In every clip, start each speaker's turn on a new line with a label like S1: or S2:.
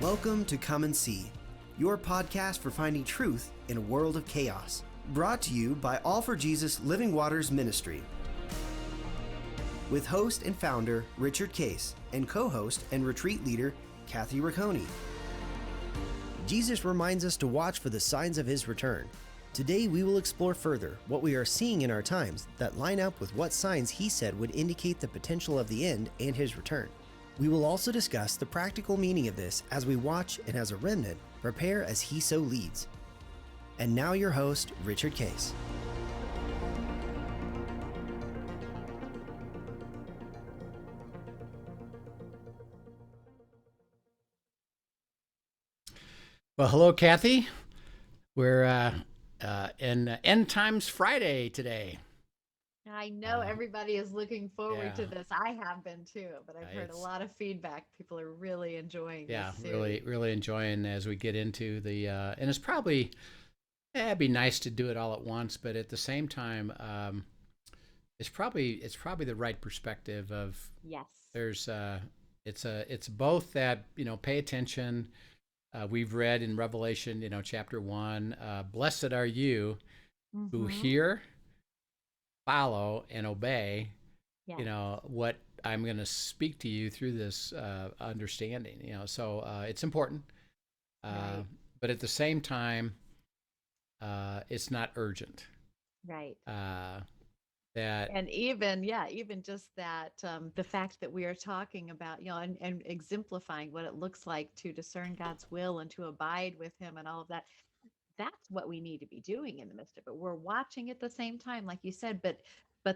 S1: Welcome to Come and See, your podcast for finding truth in a world of chaos. Brought to you by All for Jesus Living Waters Ministry. With host and founder Richard Case and co-host and retreat leader Kathy Ricconi. Jesus reminds us to watch for the signs of his return. Today we will explore further what we are seeing in our times that line up with what signs he said would indicate the potential of the end and his return. We will also discuss the practical meaning of this as we watch and as a remnant prepare as he so leads. And now your host, Richard Case.
S2: Well, hello, Kathy. We're in End Times Friday today.
S3: I know everybody is looking forward to
S2: yeah.
S3: this. I have been too, but I've heard a lot of feedback. People are really enjoying this series.
S2: really enjoying as we get into the and it's probably it'd be nice to do it all at once, but at the same time, it's probably the right perspective of
S3: Yes.
S2: there's it's both that pay attention. We've read in Revelation chapter 1, blessed are you who hear, follow, and obey what I'm going to speak to you through this understanding. So it's important,
S3: Right.
S2: but at the same time, it's not urgent.
S3: Right.
S2: That
S3: And even just that, the fact that we are talking about, and exemplifying what it looks like to discern God's will and to abide with him and all of that. That's what we need to be doing in the midst of it. We're watching at the same time, like you said, but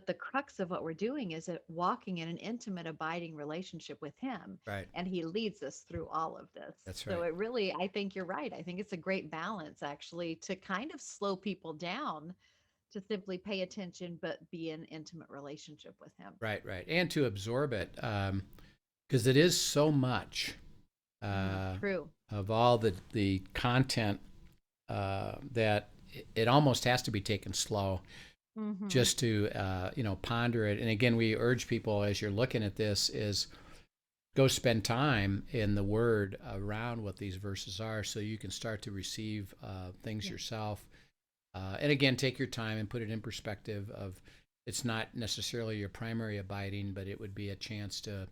S3: the crux of what we're doing is walking in an intimate, abiding relationship with him.
S2: right.
S3: And he leads us through all of this.
S2: That's
S3: So
S2: right.
S3: it really, I think you're right. I think it's a great balance actually to kind of slow people down to simply pay attention, but be in intimate relationship with him.
S2: Right, and to absorb it, because it is so much
S3: True.
S2: of all the content that it almost has to be taken slow, just to ponder it. And again, we urge people as you're looking at this is go spend time in the Word around what these verses are, so you can start to receive things yourself. And again, take your time and put it in perspective of it's not necessarily your primary abiding, but it would be a chance to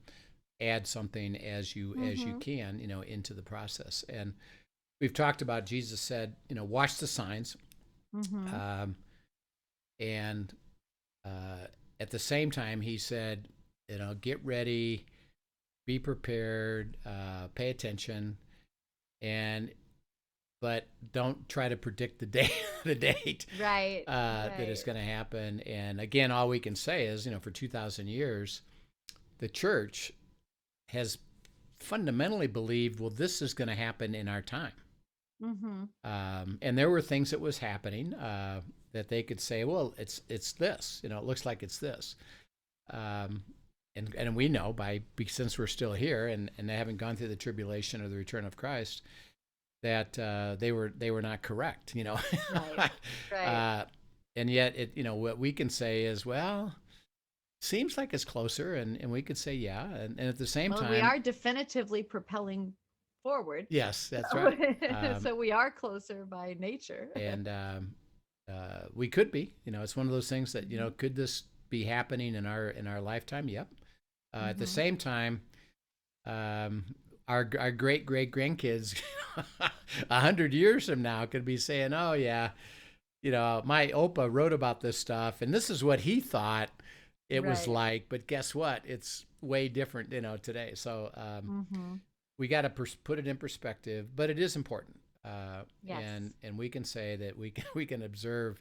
S2: add something as you can, into the process. And we've talked about Jesus said, watch the signs, and at the same time he said, get ready, be prepared, pay attention, but don't try to predict the date
S3: Right.
S2: that it's going to happen. And again, all we can say is, for 2,000 years, the church has fundamentally believed, well, this is going to happen in our time. And there were things that was happening that they could say, well, it's this, it looks like it's this. And we know since we're still here and they haven't gone through the tribulation or the return of Christ, that they were not correct,
S3: Right.
S2: And yet what we can say is, well, seems like it's closer, and we could say and at the same time
S3: we are definitively propelling forward.
S2: Yes, that's right.
S3: So we are closer by nature.
S2: And we could be, it's one of those things that could this be happening in our lifetime? Yep. At the same time, our great grandkids 100 years from now could be saying, oh yeah, my Opa wrote about this stuff and this is what he thought it was like, but guess what, it's way different today. So we got to put it in perspective, but it is important.
S3: Yes.
S2: And we can say that we can observe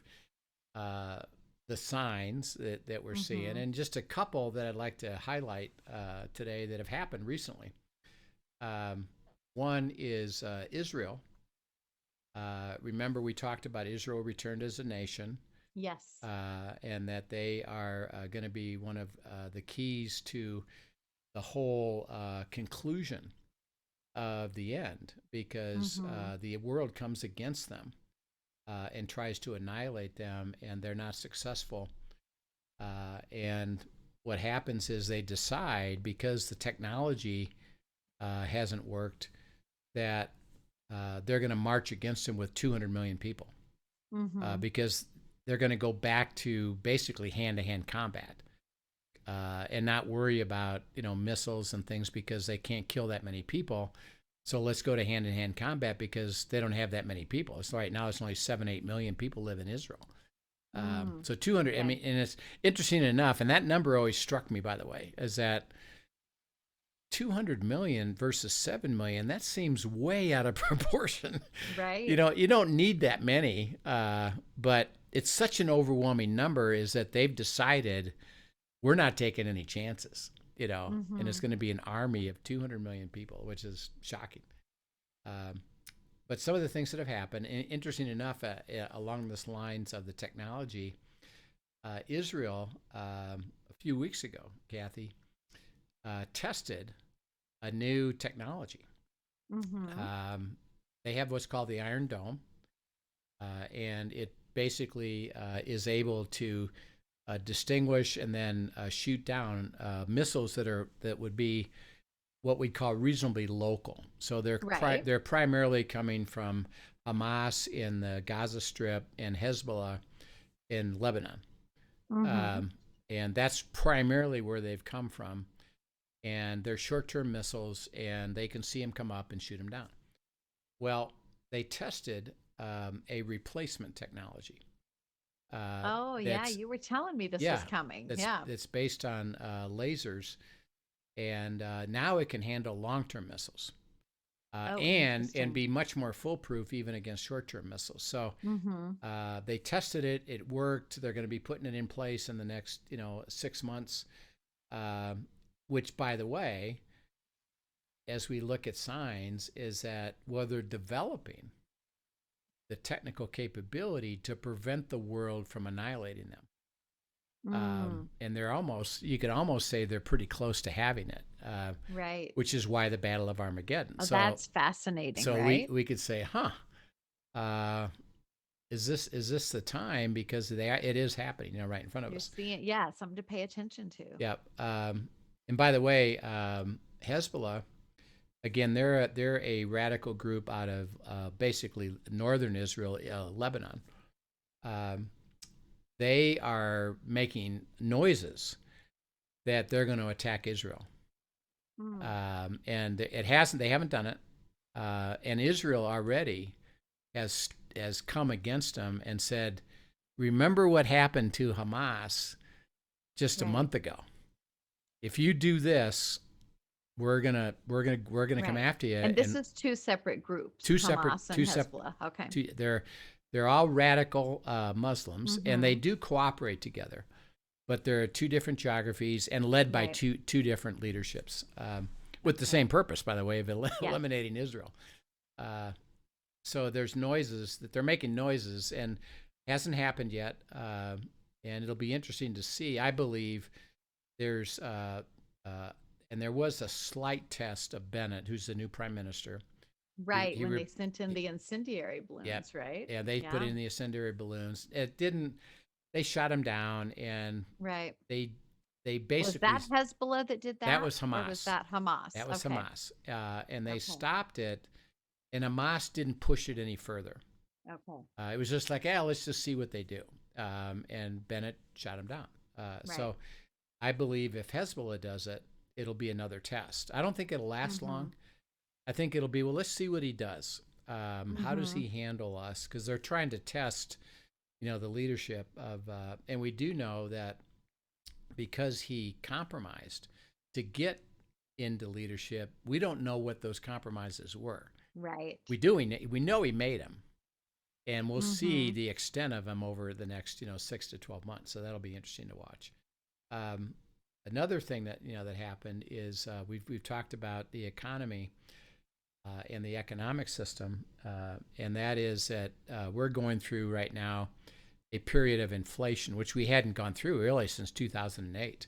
S2: the signs that we're seeing, and just a couple that I'd like to highlight today that have happened recently. One is Israel. Remember, we talked about Israel returned as a nation.
S3: Yes.
S2: And that they are going to be one of the keys to the whole conclusion of the end, because the world comes against them and tries to annihilate them, and they're not successful. And what happens is they decide, because the technology hasn't worked, that they're going to march against him with 200 million people because they're going to go back to basically hand-to-hand combat and not worry about missiles and things because they can't kill that many people. So let's go to hand-to-hand combat because they don't have that many people. So right now it's only 7-8 million people live in Israel. So 200. I mean, and it's interesting enough, and that number always struck me, by the way, is that 200 million versus 7 million, that seems way out of proportion.
S3: Right.
S2: You don't need that many, but it's such an overwhelming number is that they've decided we're not taking any chances, and it's going to be an army of 200 million people, which is shocking. But some of the things that have happened, and interesting enough, along this lines of the technology, Israel, a few weeks ago, Kathy, tested a new technology. They have what's called the Iron Dome, and it basically is able to distinguish and then shoot down missiles that would be what we'd call reasonably local. So they're primarily coming from Hamas in the Gaza Strip and Hezbollah in Lebanon, and that's primarily where they've come from. And they're short-term missiles, and they can see them come up and shoot them down. Well, they tested a replacement technology.
S3: You were telling me this was coming.
S2: It's based on lasers, and now it can handle long-term missiles and be much more foolproof even against short-term missiles. So they tested it. It worked. They're going to be putting it in place in the next 6 months. Which, by the way, as we look at signs, is that they're developing the technical capability to prevent the world from annihilating them. And you could almost say they're pretty close to having it.
S3: Right.
S2: Which is why the Battle of Armageddon.
S3: Oh, so that's fascinating.
S2: So
S3: right?
S2: we could say, is this the time? Because it is happening, right in front of us.
S3: Seeing, something to pay attention to.
S2: Yep. And by the way, Hezbollah, again, they're a radical group out of basically northern Israel, Lebanon. They are making noises that they're going to attack Israel, and they haven't done it. And Israel already has come against them and said, "Remember what happened to Hamas just a month ago. If you do this, we're gonna come after you."
S3: And this is two separate groups. Hamas and Hezbollah. Okay.
S2: They're all radical Muslims, and they do cooperate together, but they're two different geographies and led by two different leaderships, with the same purpose, by the way, of eliminating Israel. So there's noises that they're making noises, and hasn't happened yet, and it'll be interesting to see. I believe there's and there was a slight test of Bennett, who's the new prime minister.
S3: Right, when they sent in the incendiary balloons, right?
S2: Yeah, they put in the incendiary balloons. It didn't. They shot him down, and they basically.
S3: Was that Hezbollah that did that?
S2: That was Hamas.
S3: Or was that Hamas?
S2: That was Hamas, and they stopped it, and Hamas didn't push it any further.
S3: Okay.
S2: It was just like, let's just see what they do, and Bennett shot him down. So, I believe if Hezbollah does it, it'll be another test. I don't think it'll last long. I think it'll be, let's see what he does. How does he handle us? Because they're trying to test, the leadership of, and we do know that because he compromised to get into leadership, we don't know what those compromises were.
S3: Right.
S2: We know he made them, and we'll see the extent of them over the next, 6 to 12 months. So that'll be interesting to watch. Another thing that that happened is we've talked about the economy and the economic system, and that is that we're going through right now a period of inflation, which we hadn't gone through really since 2008.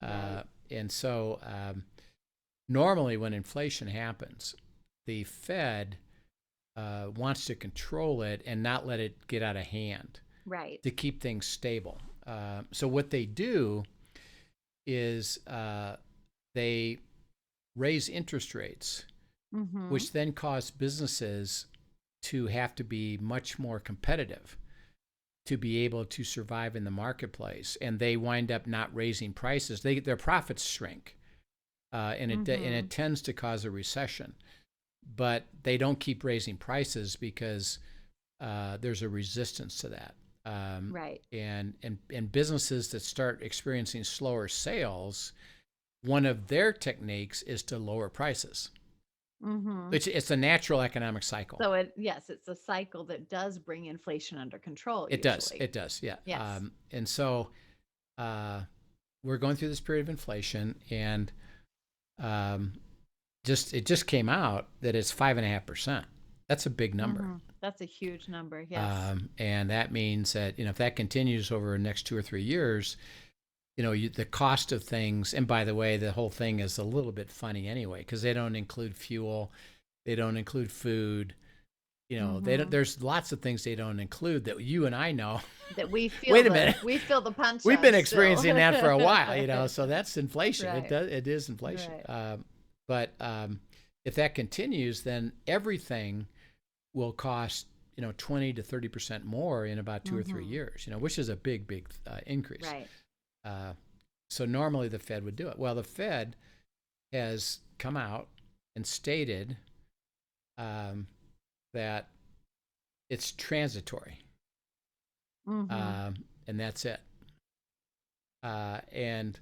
S2: And so normally when inflation happens, the Fed wants to control it and not let it get out of hand,
S3: right,
S2: to keep things stable. So what they do is they raise interest rates
S3: Mm-hmm.
S2: which then caused businesses to have to be much more competitive to be able to survive in the marketplace, and they wind up not raising prices. Their profits shrink, and it tends to cause a recession. But they don't keep raising prices because there's a resistance to that.
S3: Right.
S2: And businesses that start experiencing slower sales, one of their techniques is to lower prices.
S3: Mm-hmm.
S2: It's a natural economic cycle.
S3: So it's a cycle that does bring inflation under control.
S2: It
S3: usually.
S2: does, yeah.
S3: Yes.
S2: And so we're going through this period of inflation, and it just came out that it's 5.5%. That's a big number.
S3: Mm-hmm. That's a huge number. Yes.
S2: And that means that if that continues over the next 2 or 3 years, the cost of things. And by the way, the whole thing is a little bit funny anyway, because they don't include fuel, they don't include food. They don't. There's lots of things they don't include that you and I know.
S3: That we feel.
S2: Wait a minute.
S3: We feel the punch.
S2: We've been experiencing that for a while, So that's inflation.
S3: Right.
S2: It is inflation.
S3: Right.
S2: But if that continues, then everything will cost 20 to 30% more in about 2 or 3 years. Which is a big increase.
S3: Right.
S2: So normally the Fed would do it. Well, the Fed has come out and stated that it's transitory, and that's it. And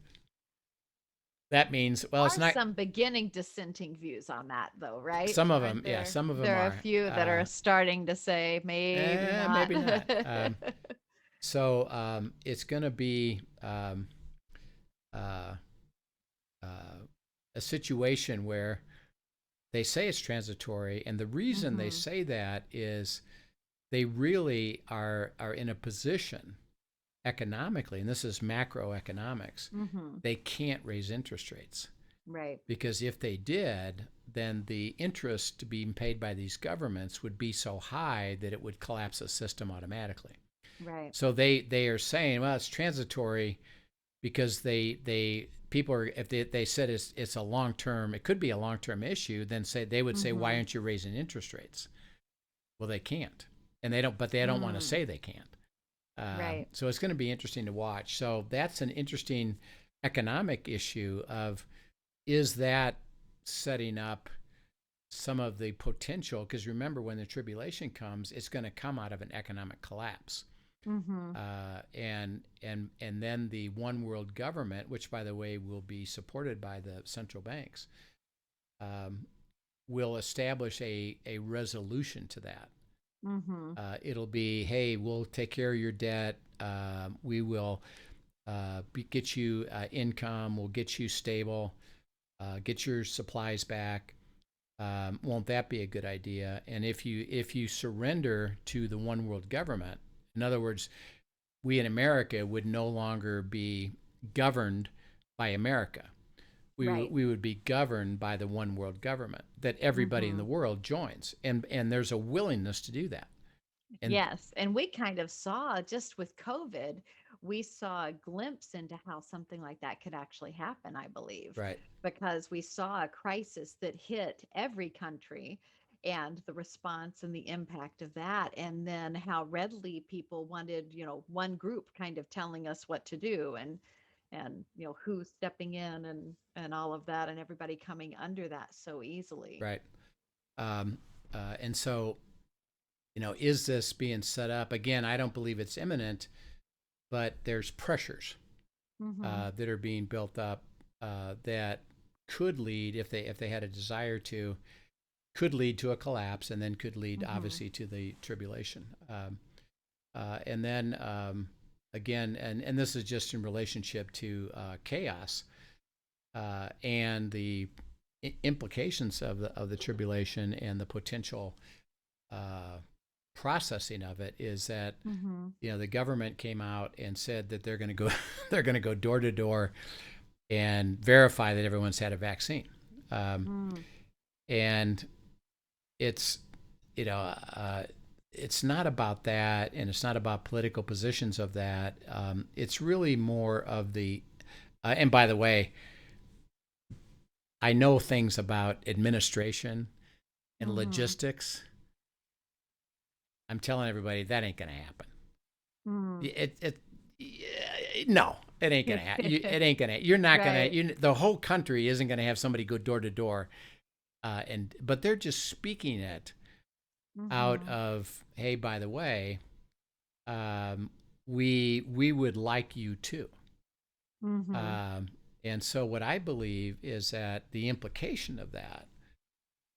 S2: that means, it's not.
S3: Some beginning dissenting views on that, though, right?
S2: Some of them, some of them
S3: there
S2: are.
S3: There are a few that are starting to say maybe not.
S2: Maybe not. So it's going to be a situation where they say it's transitory, and the reason they say that is they really are in a position economically, and this is macroeconomics, they can't raise interest rates.
S3: Right.
S2: Because if they did, then the interest being paid by these governments would be so high that it would collapse the system automatically.
S3: Right.
S2: So they are saying, well, it's transitory because people are, if they said it's a long-term, it could be a long-term issue, then they would say, why aren't you raising interest rates? Well, they can't. And they don't want to say they can't.
S3: Right.
S2: So it's going to be interesting to watch. So that's an interesting economic issue of, is that setting up some of the potential? Because remember, when the tribulation comes, it's going to come out of an economic collapse. And then the one world government, which by the way will be supported by the central banks, will establish a resolution to that. It'll be, hey, we'll take care of your debt. We will get you income. We'll get you stable. Get your supplies back. Won't that be a good idea? And if you surrender to the one world government, in other words, we in America would no longer be governed by America. We would be governed by the one world government that everybody in the world joins. And there's a willingness to do that. And
S3: yes. And we kind of saw, just with COVID, we saw a glimpse into how something like that could actually happen, I believe.
S2: Right.
S3: Because we saw a crisis that hit every country, and the response and the impact of that, and then how readily people wanted, one group kind of telling us what to do, and who's stepping in and all of that, and everybody coming under that so easily.
S2: Right. And so, is this being set up? Again, I don't believe it's imminent, but there's pressures that are being built up that could lead, if they had a desire to, could lead to a collapse, and then could lead obviously to the tribulation. And then again, and this is just in relationship to chaos and the implications of the tribulation and the potential processing of it, is that the government came out and said that they're going to go door to door and verify that everyone's had a vaccine. And it's it's not about that, and it's not about political positions of that. It's really more of the and by the way, I know things about administration and logistics, I'm telling everybody that ain't going to happen. No, it ain't going to happen. It ain't going to. You're not
S3: Right.
S2: going to. The whole country isn't going to have somebody go door to door, but they're just speaking it out of, hey, by the way, we would like you too. And so what I believe is that the implication of that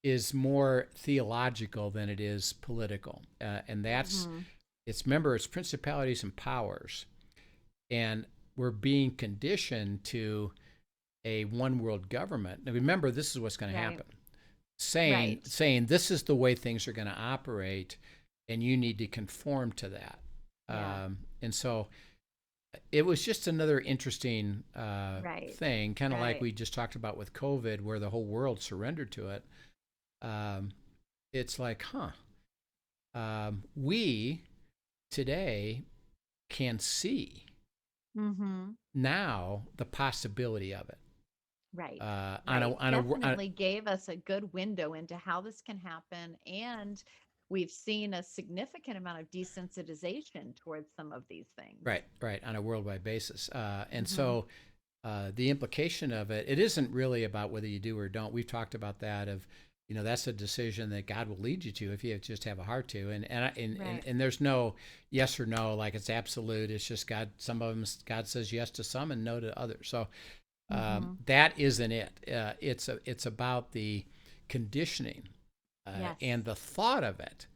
S2: is more theological than it is political. And that's, it's principalities and powers. And we're being conditioned to a one world government. Now remember, this is what's going to happen. Saying this is the way things are going to operate, and you need to conform to that. And so it was just another interesting thing, kind of like we just talked about with COVID, where the whole world surrendered to it. It's like, we today can see now the possibility of it.
S3: Right.
S2: Definitely
S3: gave us a good window into how this can happen, and we've seen a significant amount of desensitization towards some of these things.
S2: Right, on a worldwide basis. And so the implication of it isn't really about whether you do or don't. We've talked about that of, that's a decision that God will lead you to if you just have a heart to. And there's no yes or no, like it's absolute. It's just God. Some of them, God says yes to some and no to others. So that isn't it. It's about the conditioning and the thought of it.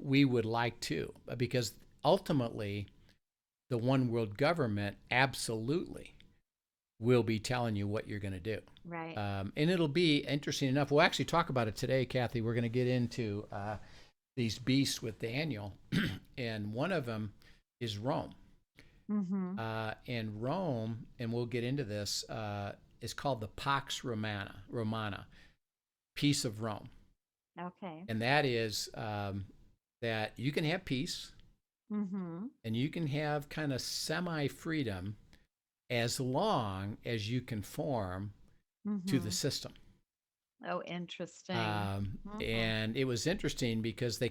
S2: We would like to, because ultimately, the one world government absolutely will be telling you what you're going to do.
S3: Right.
S2: And it'll be interesting enough. We'll actually talk about it today, Kathy. We're going to get into these beasts with Daniel, and one of them is Rome. And Rome, and we'll get into this, is called the Pax Romana, peace of Rome.
S3: Okay.
S2: And that is that you can have peace, and you can have kind of semi-freedom as long as you conform to the system.
S3: Oh, interesting.
S2: And it was interesting because they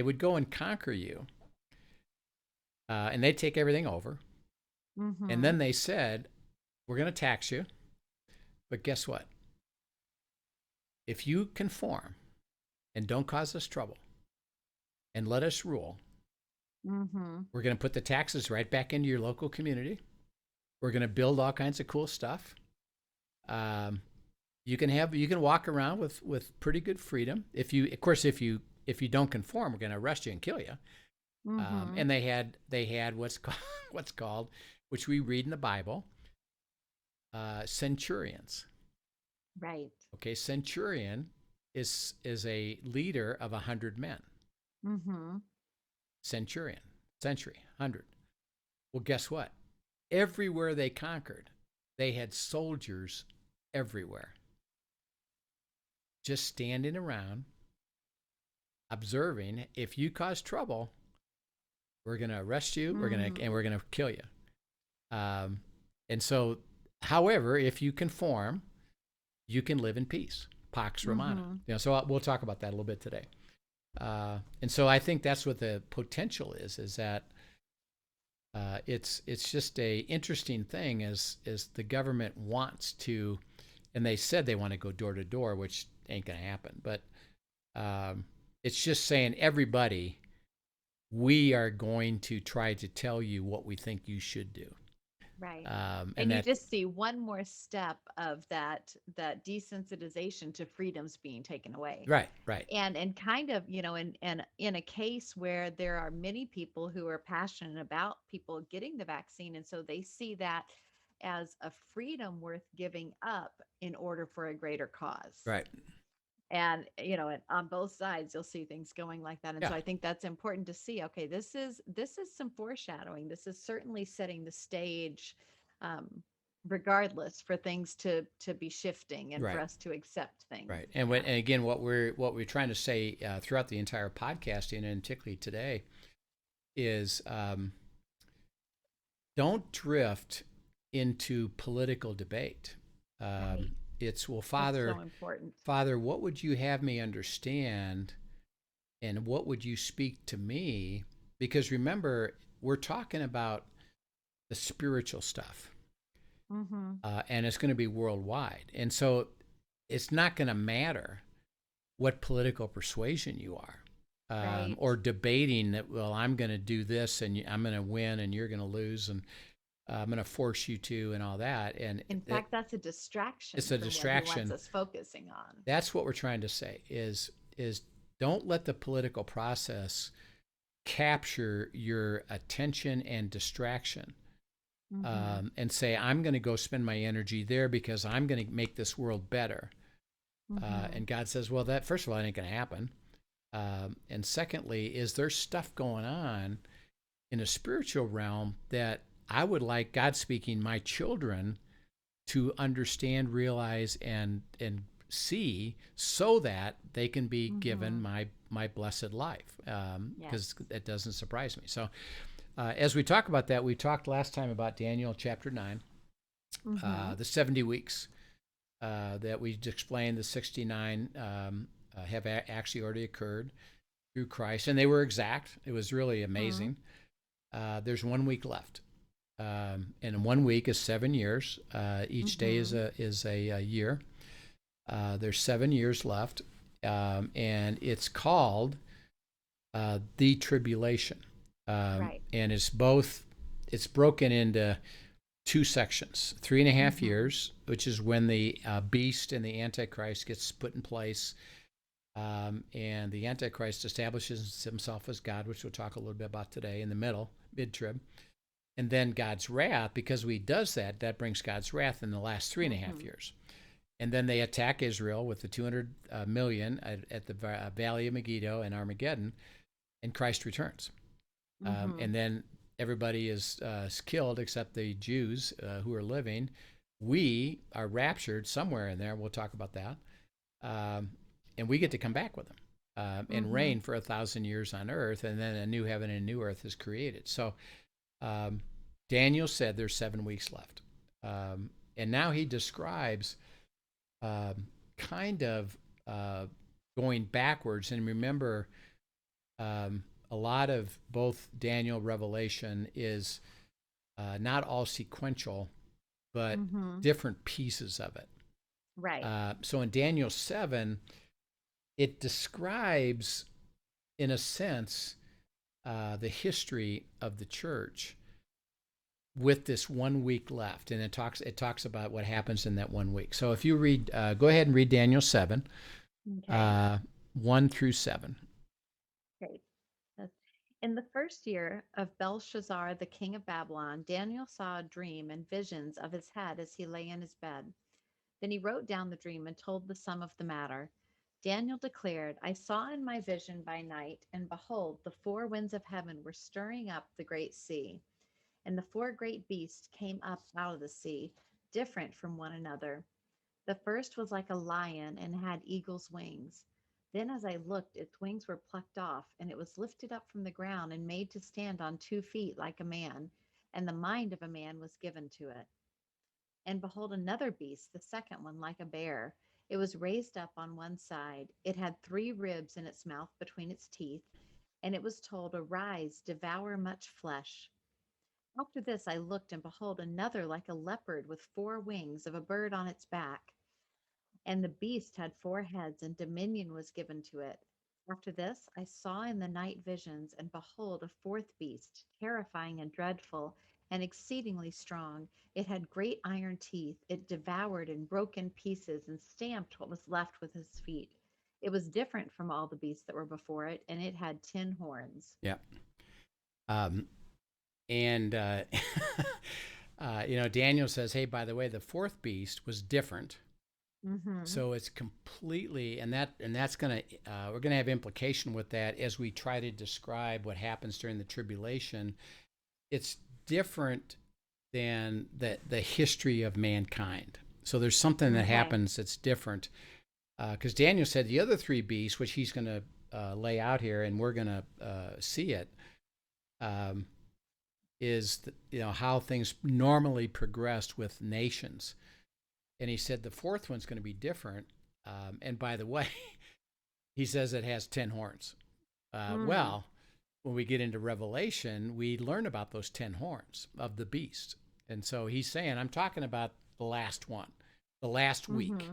S2: would go and conquer you, and they'd take everything over. And then they said, we're going to tax you, but guess what? If you conform and don't cause us trouble and let us rule, we're going to put the taxes right back into your local community. We're going to build all kinds of cool stuff. You can walk around with pretty good freedom. If you don't conform, we're going to arrest you and kill you. And they had what's called, which we read in the Bible, centurions.
S3: Right.
S2: Okay, centurion is a leader of 100 men. Centurion, 100. Well, guess what? Everywhere they conquered, they had soldiers everywhere, just standing around, observing. If you cause trouble, we're going to arrest you. We're going to kill you. And so, however, if you conform, you can live in peace. Pax Romana. So we'll talk about that a little bit today. And so I think that's what the potential is that it's just a interesting thing as the government wants to, and they said they want to go door to door, which ain't going to happen. But it's just saying, everybody, we are going to try to tell you what we think you should do.
S3: Right. And you just see one more step of that desensitization to freedoms being taken away.
S2: Right.
S3: And kind of, in a case where there are many people who are passionate about people getting the vaccine, and so they see that as a freedom worth giving up in order for a greater cause.
S2: Right.
S3: And, on both sides, you'll see things going like that. And so I think that's important to see. Okay, this is some foreshadowing. This is certainly setting the stage, regardless, for things to be shifting and for us to accept things.
S2: Right. And again, what we're trying to say throughout the entire podcasting, and particularly today, is don't drift into political debate. it's, well,
S3: That's so important.
S2: Father, what would you have me understand, and what would you speak to me? Because remember, we're talking about the spiritual stuff, and it's going to be worldwide. And so it's not going to matter what political persuasion you are,
S3: Right.
S2: or debating that, well, I'm going to do this and I'm going to win and you're going to lose, and I'm going to force you to, and all that. And
S3: In fact, that's a distraction
S2: it's a
S3: from what he wants
S2: distraction.
S3: us focusing on.
S2: That's what we're trying to say is don't let the political process capture your attention and distraction, and say, I'm going to go spend my energy there because I'm going to make this world better. And God says, well, that, first of all, that ain't going to happen. And secondly, is there's stuff going on in a spiritual realm that I would like God speaking my children to understand, realize, and see, so that they can be given my blessed life, because that doesn't surprise me. So as we talk about that, we talked last time about Daniel chapter 9, the 70 weeks that we explained. The 69 have actually already occurred through Christ, and they were exact. It was really amazing. There's 1 week left. And 1 week is 7 years. Each day is a year. There's 7 years left, and it's called the tribulation.
S3: Right.
S2: And it's broken into 2 sections: 3.5 years, which is when the beast and the Antichrist gets put in place. And the Antichrist establishes himself as God, which we'll talk a little bit about today, in the mid-trib. And then God's wrath, because he does that, that brings God's wrath in the last 3.5 years. And then they attack Israel with the 200 million at the Valley of Megiddo and Armageddon, and Christ returns. And then everybody is killed except the Jews who are living. We are raptured somewhere in there. We'll talk about that. And we get to come back with them and reign for 1,000 years on earth, and then a new heaven and a new earth is created. So Daniel said there's 7 weeks left. And now he describes kind of going backwards. And remember, a lot of both Daniel, Revelation is not all sequential, but different pieces of it.
S3: Right.
S2: So in Daniel 7, it describes, in a sense, the history of the church with this 1 week left, and it talks about what happens in that 1 week. So if you read, go ahead and read Daniel 7, 1 through 7.
S3: Okay. In the first year of Belshazzar, the king of Babylon, Daniel saw a dream and visions of his head as he lay in his bed. Then he wrote down the dream and told the sum of the matter. Daniel declared, I saw in my vision by night, and behold, the 4 winds of heaven were stirring up the great sea. And the 4 great beasts came up out of the sea, different from one another. The first was like a lion and had eagle's wings. Then as I looked, its wings were plucked off, and it was lifted up from the ground and made to stand on 2 feet like a man, and the mind of a man was given to it. And behold, another beast, the second one, like a bear. It was raised up on one side. It had 3 ribs in its mouth between its teeth, and it was told, arise, devour much flesh. After this I looked, and behold, another like a leopard with 4 wings of a bird on its back. And the beast had 4 heads, and dominion was given to it. After this I saw in the night visions, and behold, a 4th beast, terrifying and dreadful, and exceedingly strong. It had great iron teeth. It devoured and broke in pieces, and stamped what was left with his feet. It was different from all the beasts that were before it, and it had 10 horns.
S2: Yeah. And Daniel says, hey, by the way, the 4th beast was different. So it's completely, and that's gonna we're gonna have implication with that as we try to describe what happens during the tribulation. It's different than the history of mankind. So there's something that happens that's different, because Daniel said the other 3 beasts, which he's gonna lay out here, and we're gonna see it, is how things normally progressed with nations. And he said the fourth one's going to be different. And by the way, he says it has 10 horns. Well, when we get into Revelation, we learn about those 10 horns of the beast. And so he's saying, I'm talking about the last one, the last week.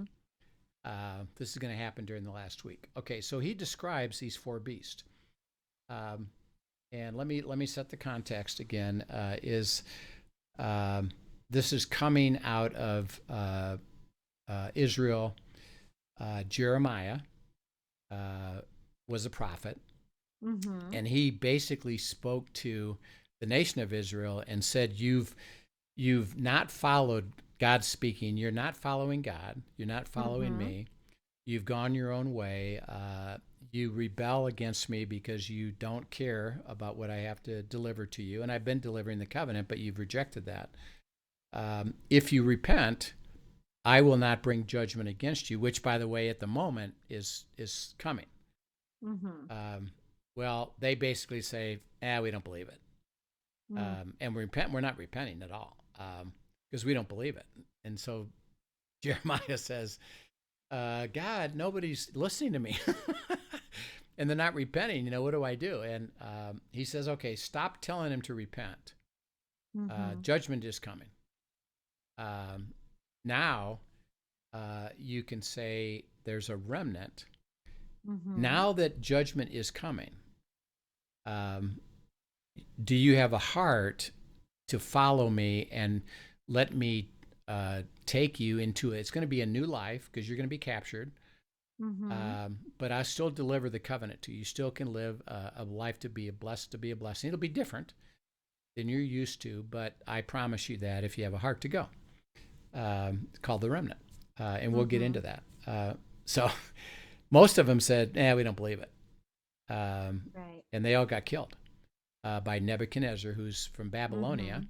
S2: This is going to happen during the last week. Okay, so he describes these four beasts. And let me set the context again. This is coming out of Israel. Jeremiah was a prophet, and he basically spoke to the nation of Israel and said, "You've not followed God speaking. You're not following God. You're not following me. You've gone your own way. You rebel against me because you don't care about what I have to deliver to you. And I've been delivering the covenant, but you've rejected that. If you repent, I will not bring judgment against you," which, by the way, at the moment is coming. Well, they basically say, we don't believe it. And we're not repenting at all because we don't believe it. And so Jeremiah says, God, nobody's listening to me. And they're not repenting. What do I do? And he says, okay, stop telling them to repent. Judgment is coming. Now you can say there's a remnant. Now that judgment is coming, do you have a heart to follow me and let me take you into it? It's going to be a new life because you're going to be captured. But I still deliver the covenant to you. You still can live a life to be a blessing. It'll be different than you're used to, but I promise you that if you have a heart to go. It's called the remnant, and we'll get into that. So most of them said, we don't believe it.
S3: Right.
S2: And they all got killed by Nebuchadnezzar, who's from Babylonia.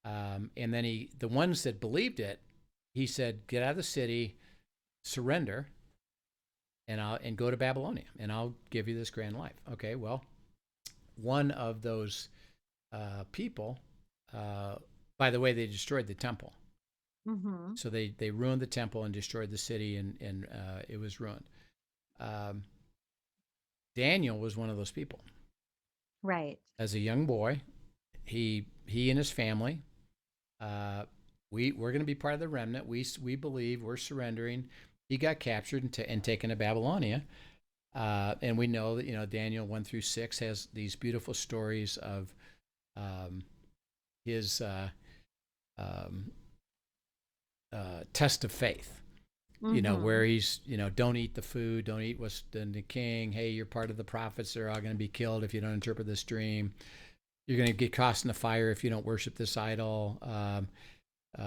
S2: And then the ones that believed it, he said, get out of the city, surrender, and go to Babylonia, and I'll give you this grand life. Okay, well, one of those people, by the way, they destroyed the temple. So they ruined the temple and destroyed the city, and it was ruined. Daniel was one of those people.
S3: Right.
S2: As a young boy, he and his family, we're going to be part of the remnant. We believe we're surrendering. He got captured and taken to Babylonia. And we know that, Daniel 1-6 has these beautiful stories of his test of faith, where he's, don't eat the food, don't eat what's done to the king. Hey, you're part of the prophets. They're all going to be killed if you don't interpret this dream. You're going to get cast in the fire if you don't worship this idol.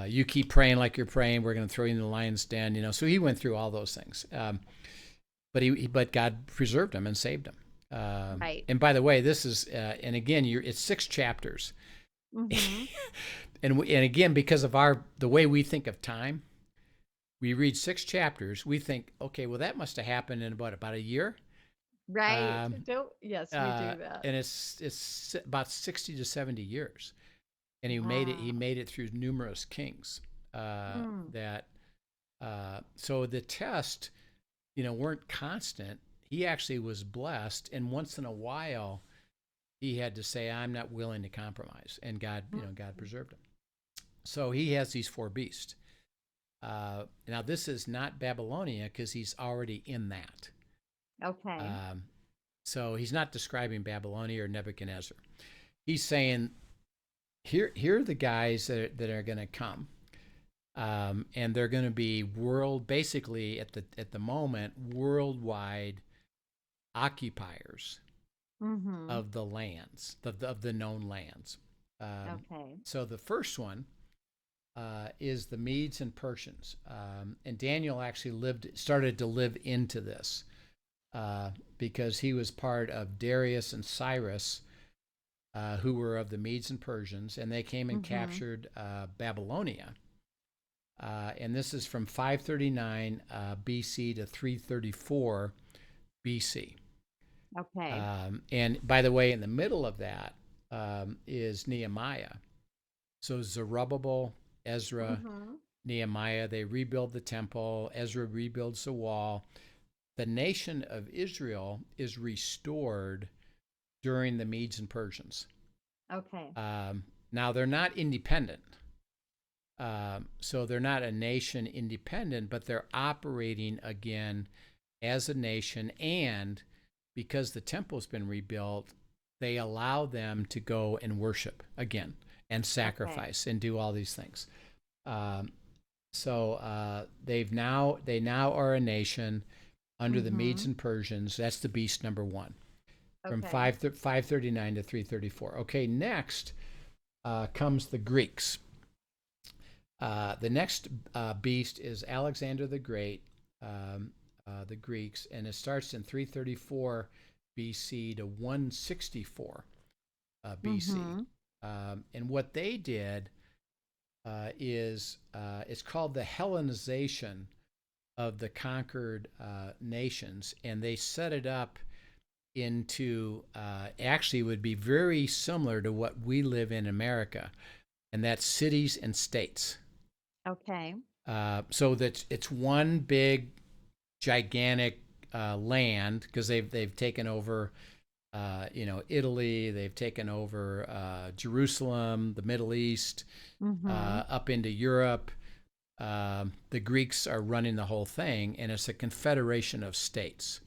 S2: You keep praying like you're praying. We're going to throw you in the lion's den. So he went through all those things. But God preserved him and saved him.
S3: Right.
S2: And by the way, this is, and again, it's 6 chapters. And again, because of the way we think of time, we read 6 chapters. We think, okay, well, that must have happened in about a year.
S3: Right. Yes, we do that.
S2: And it's about 60 to 70 years. And he made it through numerous kings. So the test, weren't constant. He actually was blessed, and once in a while, he had to say, "I'm not willing to compromise," and God preserved him. So he has these 4 beasts. Now this is not Babylonia because he's already in that.
S3: Okay.
S2: So he's not describing Babylonia or Nebuchadnezzar. He's saying, here are the guys that are going to come, and they're going to be basically at the moment worldwide occupiers of the lands, of the known lands.
S3: Okay.
S2: So the first one is the Medes and Persians, and Daniel actually started to live into this because he was part of Darius and Cyrus, who were of the Medes and Persians, and they came and captured Babylonia. And this is from 539 BC to 334 BC.
S3: Okay.
S2: And by the way, in the middle of that is Nehemiah. So Zerubbabel, Ezra, Nehemiah, they rebuild the temple. Ezra rebuilds the wall. The nation of Israel is restored during the Medes and Persians.
S3: Okay.
S2: Now, they're not independent. So they're not a nation independent, but they're operating again as a nation. And because the temple's been rebuilt, they allow them to go and worship again and sacrifice and do all these things. So they now are a nation under the Medes and Persians. That's the beast number one, from 539 to 334. Okay, next comes the Greeks. The next beast is Alexander the Great, the Greeks, and it starts in 334 BC to 164 BC. And what they did is it's called the Hellenization of the conquered nations, and they set it up into actually would be very similar to what we live in America, and that's cities and states.
S3: Okay.
S2: So that it's one big, gigantic land, because they've taken over, Italy. They've taken over Jerusalem, the Middle East, up into Europe. The Greeks are running the whole thing, and it's a confederation of states.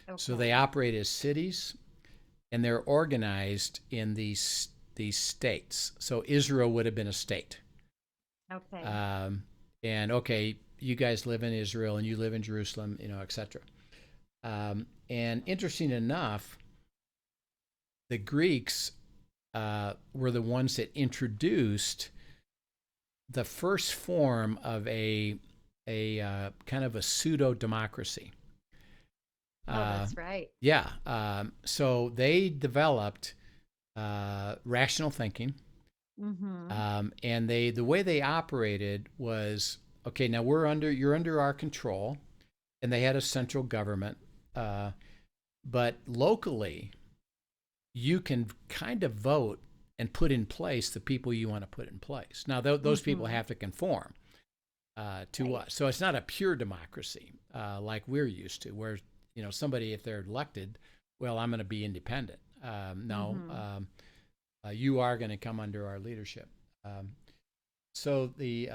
S2: Okay. So they operate as cities, and they're organized in these states. So Israel would have been a state.
S3: Okay.
S2: And okay, you guys live in Israel and you live in Jerusalem, etc. And interesting enough, the Greeks were the ones that introduced the first form of a kind of a pseudo democracy.
S3: That's right.
S2: Yeah. So they developed rational thinking. And the way they operated was, okay, now you're under our control, and they had a central government, but locally you can kind of vote and put in place the people you want to put in place. Now those people have to conform to us, so it's not a pure democracy like we're used to, where somebody, if they're elected, well, I'm going to be independent. No. You are going to come under our leadership. So they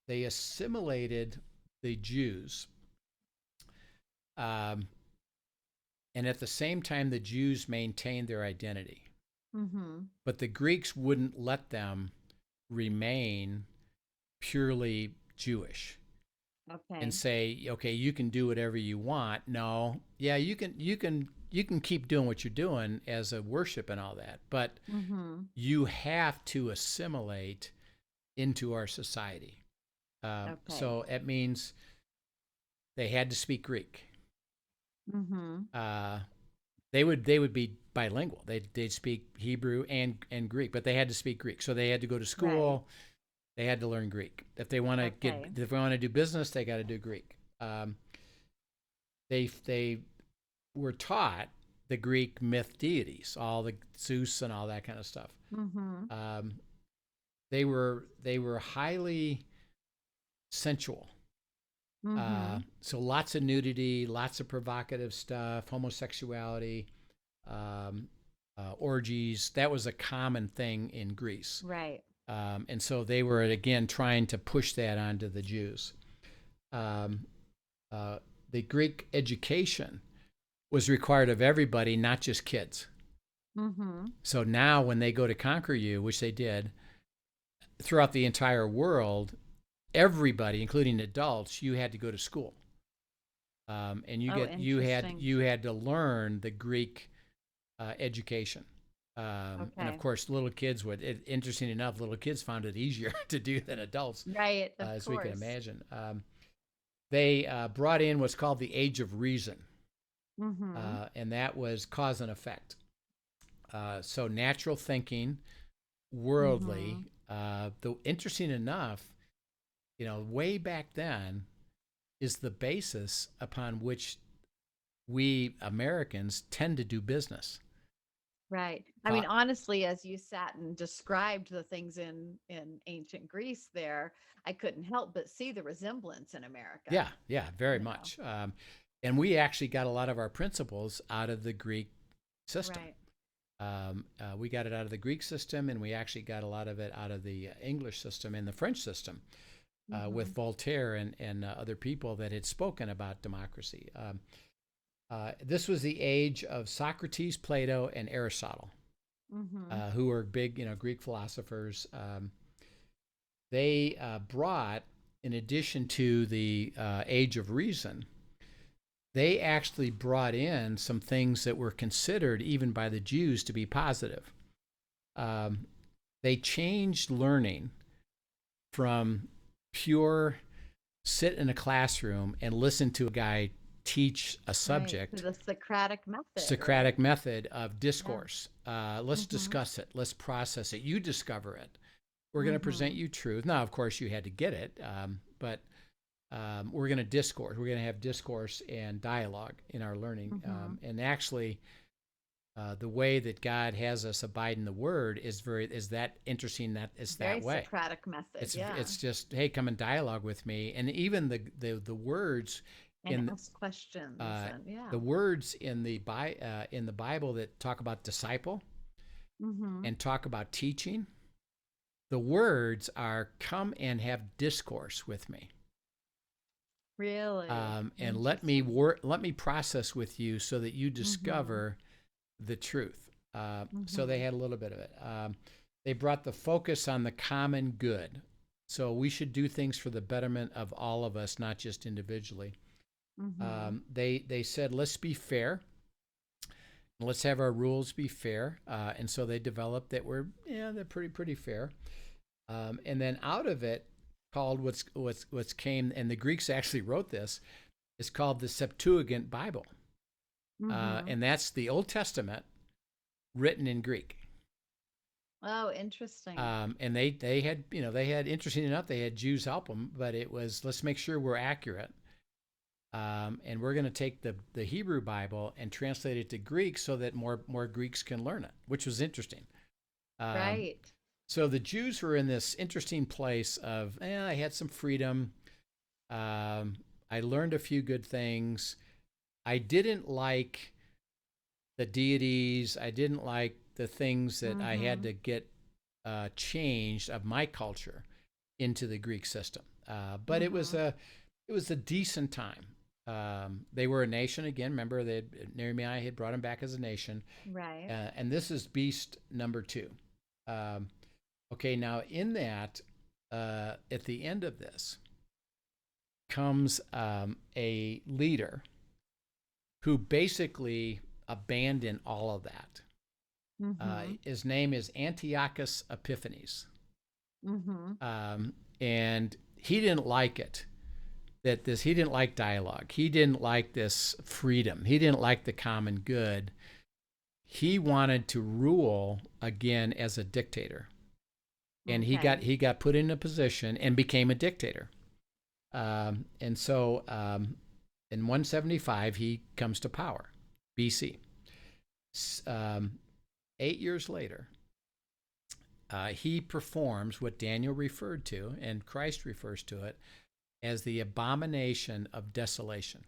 S2: assimilated the Jews, and at the same time, the Jews maintained their identity. But the Greeks wouldn't let them remain purely Jewish. Okay. And say, okay, you can do whatever you want. No, yeah, you can keep doing what you're doing as a worship and all that, but you have to assimilate into our society. So it means they had to speak Greek. They would be bilingual. They'd speak Hebrew and Greek, but they had to speak Greek. So they had to go to school. Right. They had to learn Greek. If they want to do business, they got to do Greek. They were taught the Greek myth deities, all the Zeus and all that kind of stuff. They were highly sensual. So lots of nudity, lots of provocative stuff, homosexuality, orgies. That was a common thing in Greece.
S3: Right.
S2: And so they were, again, trying to push that onto the Jews. The Greek education was required of everybody, not just kids. So now when they go to conquer you, which they did, throughout the entire world, everybody, including adults, you had to go to school. And you had to learn the Greek education. And of course, little kids interesting enough, little kids found it easier to do than adults.
S3: Right,
S2: as we can imagine. They brought in what's called the Age of Reason. And that was cause and effect. So natural thinking, worldly. Though interesting enough, way back then is the basis upon which we Americans tend to do business.
S3: Right. I mean,
S2: Thought,
S3: honestly, as you sat and described the things in ancient Greece there, I couldn't help but see the resemblance in America,
S2: yeah, yeah, very
S3: you know.
S2: much. And we actually got a lot of our principles out of the Greek system.
S3: Right.
S2: We got it out of the Greek system, and we actually got a lot of it out of the English system and the French system with
S3: Hmm.
S2: Voltaire and other people that had spoken about democracy. This was the age of Socrates, Plato, and Aristotle,
S3: Hmm.
S2: who were big, Greek philosophers. They brought, in addition to the age of reason, they actually brought in some things that were considered, even by the Jews, to be positive. Um, they changed learning from pure sit in a classroom and listen to a guy teach a
S3: Right. To
S2: subject,
S3: the Socratic method,
S2: Socratic
S3: right?
S2: method of
S3: Yeah.
S2: discourse. Let's
S3: Hmm.
S2: discuss it. Let's process it. You discover it. We're going to present
S3: Hmm.
S2: you truth. Now, of course, you had to get it, but we're going to discourse. We're going to have discourse and dialogue in our learning.
S3: Hmm.
S2: And actually, the way that God has us abide in the Word is that interesting. That it's
S3: Very
S2: that way.
S3: Socratic method, yeah.
S2: It's just, hey, come and dialogue with me. And even the words
S3: And
S2: in
S3: ask questions
S2: uh,
S3: and yeah.
S2: the words in the Bible that talk about disciple
S3: Hmm.
S2: and talk about teaching, the words are come and have discourse with me,
S3: Really
S2: and
S3: interesting.
S2: let me process with you so that you
S3: Hmm.
S2: discover the truth. So they
S3: Hmm.
S2: had a little bit of it. They brought the focus on the common good. So we should do things for the betterment of all of us, not just individually.
S3: Hmm.
S2: They said, let's be fair. Let's have our rules be fair. And so they developed that they're pretty fair. And then out of it, called what's came, and the Greeks actually wrote this. It's called the Septuagint Bible,
S3: Hmm.
S2: and that's the Old Testament written in Greek.
S3: Oh, interesting.
S2: And they had they had, interesting enough, they had Jews help them, but it was, let's make sure we're accurate. And we're going to take the Hebrew Bible and translate it to Greek so that more Greeks can learn it, which was interesting. Um,
S3: Right.
S2: so the Jews were in this interesting place of, I had some freedom. I learned a few good things. I didn't like the deities. I didn't like the things that I had
S3: Hmm.
S2: to get changed of my culture into the Greek system. But
S3: Hmm.
S2: it was a decent time. They were a nation again. Remember, Nehemiah had brought them back as a nation,
S3: Right.
S2: and this is beast number two. Um, okay, now in that, at the end of this comes a leader who basically abandoned all of that.
S3: Hmm.
S2: His name is Antiochus Epiphanes,
S3: Hmm.
S2: um, and he didn't like it. He didn't like dialogue. He didn't like this freedom. He didn't like the common good. He wanted to rule again as a dictator, and
S3: Okay.
S2: he got put in a position and became a dictator. And so in 175 he comes to power, BC. Um, 8 years later, he performs what Daniel referred to, and Christ refers to it as the abomination of desolation.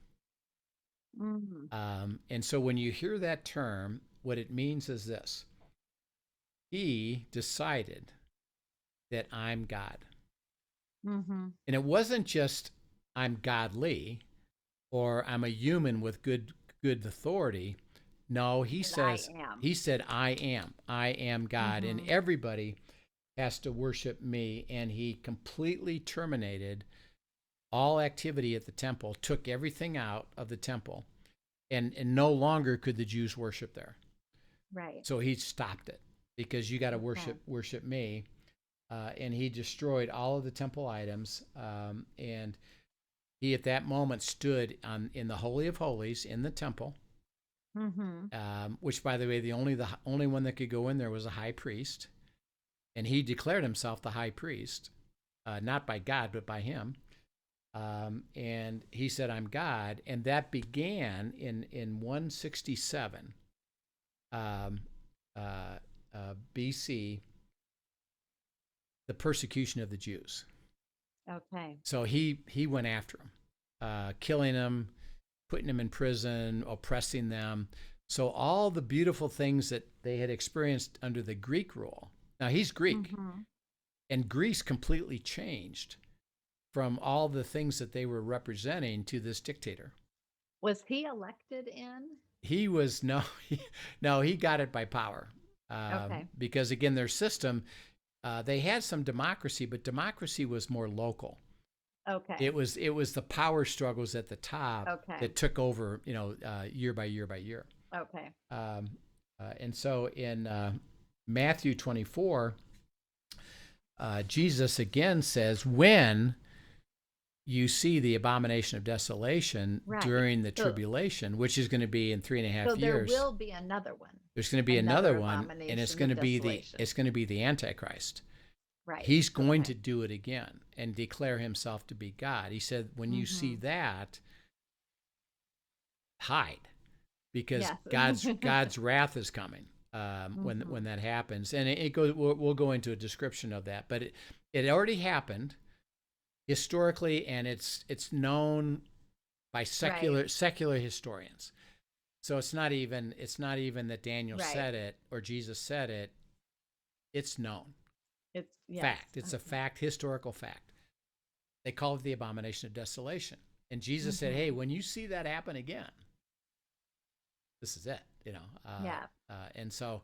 S3: Hmm.
S2: And so when you hear that term, what it means is this: he decided that I'm God.
S3: Hmm.
S2: And it wasn't just I'm godly or I'm a human with good authority. No,
S3: That I am.
S2: he said I am God, and
S3: Hmm.
S2: everybody has to worship me. And he completely terminated all activity at the temple, took everything out of the temple, and no longer could the Jews worship there.
S3: Right.
S2: So he stopped it because you got to
S3: Okay.
S2: worship me. And he destroyed all of the temple items. And he at that moment stood in the Holy of Holies in the temple,
S3: Hmm.
S2: which, by the way, the only one that could go in there was a high priest, and he declared himself the high priest, not by God but by him. And he said, "I'm God," and that began in 167. Um, BC, the persecution of the Jews.
S3: Okay.
S2: So he went after them, killing them, putting them in prison, oppressing them. So all the beautiful things that they had experienced under the Greek rule. Now he's Greek, and Greece completely changed from all the things that they were representing to this dictator.
S3: Was he elected in?
S2: He was he got it by power.
S3: Okay.
S2: Because again, their system, they had some democracy, but democracy was more local.
S3: Okay.
S2: It was the power struggles at the top that took over, year by year by year.
S3: Okay.
S2: And so in Matthew 24, Jesus again says, when you see the abomination of desolation during the tribulation, which is going to be in 3.5 years.
S3: So there will be another one.
S2: There's going to be another one, and it's going to be the Antichrist.
S3: Right.
S2: He's going to do it again and declare himself to be God. He said, when you see that, hide, because God's wrath is coming when that happens. And it goes. We'll go into a description of that, but it already happened historically, and it's known by secular historians. So it's not even that Daniel said it or Jesus said it. It's known.
S3: It's
S2: fact. It's a fact, historical fact. They call it the abomination of desolation. And Jesus said, hey, when you see that happen again, this is it, and so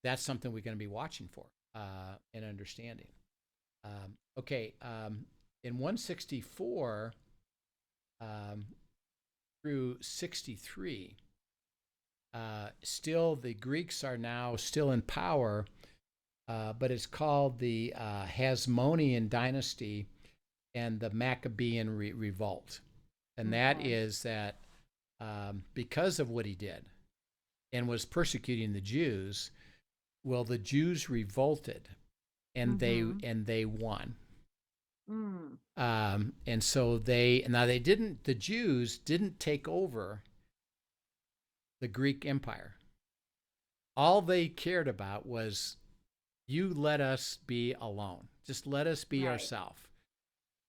S2: that's something we're going to be watching for and understanding. In 164 through 63, still the Greeks are now still in power, but it's called the Hasmonean dynasty and the Maccabean revolt. And that is that because of what he did and was persecuting the Jews, well, the Jews revolted and they won. And so the Jews didn't take over the Greek Empire. All they cared about was, you let us be alone. Just let us be ourselves.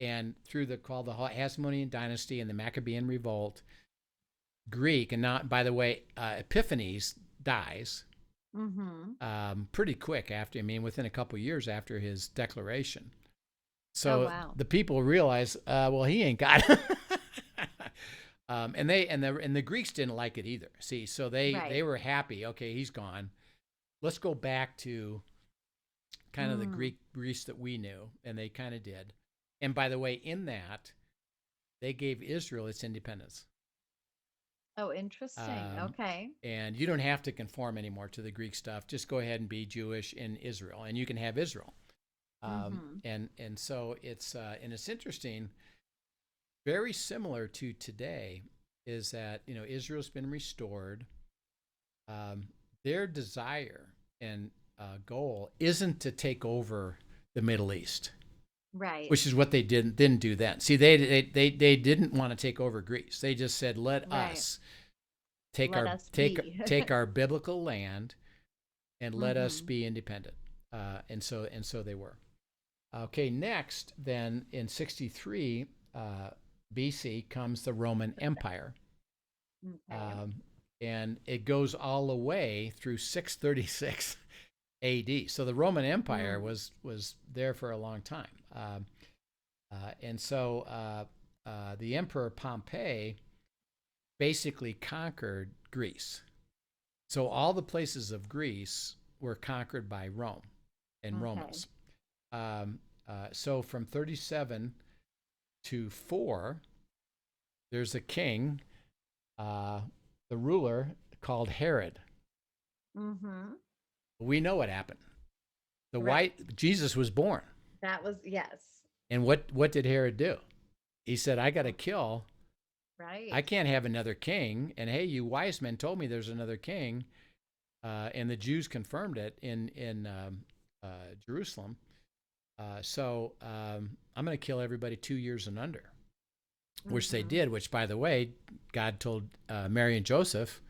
S2: And through the Hasmonean dynasty and the Maccabean revolt, Greek, and not, by the way, Epiphanes dies pretty quick after, within a couple of years after his declaration. So the people realize, well, he ain't God. And the Greeks didn't like it either. See, so they were happy. Okay, he's gone. Let's go back to kind of the Greece that we knew, and they kind of did. And by the way, in that, they gave Israel its independence.
S3: Oh, interesting. Okay.
S2: And you don't have to conform anymore to the Greek stuff. Just go ahead and be Jewish in Israel, and you can have Israel. And so it's interesting. Very similar to today is that Israel's been restored. Their desire and goal isn't to take over the Middle East, right? Which is what they didn't do then. See, they didn't want to take over Greece. They just said, let us take our biblical land and let us be independent. And so they were. Okay, next then in 63 BC comes the Roman Empire. And it goes all the way through 636 AD. So the Roman Empire was there for a long time. And so the Emperor Pompey basically conquered Greece. So all the places of Greece were conquered by Rome and Romans. So from 37 to 4, there's a king, the ruler called Herod. We know what happened. Jesus was born.
S3: That was, yes.
S2: And what did Herod do? He said, I got to kill.
S3: Right.
S2: I can't have another king. And hey, you wise men told me there's another king. And the Jews confirmed it in Jerusalem. So I'm going to kill everybody 2 years and under, which they did, which, by the way, God told Mary and Joseph,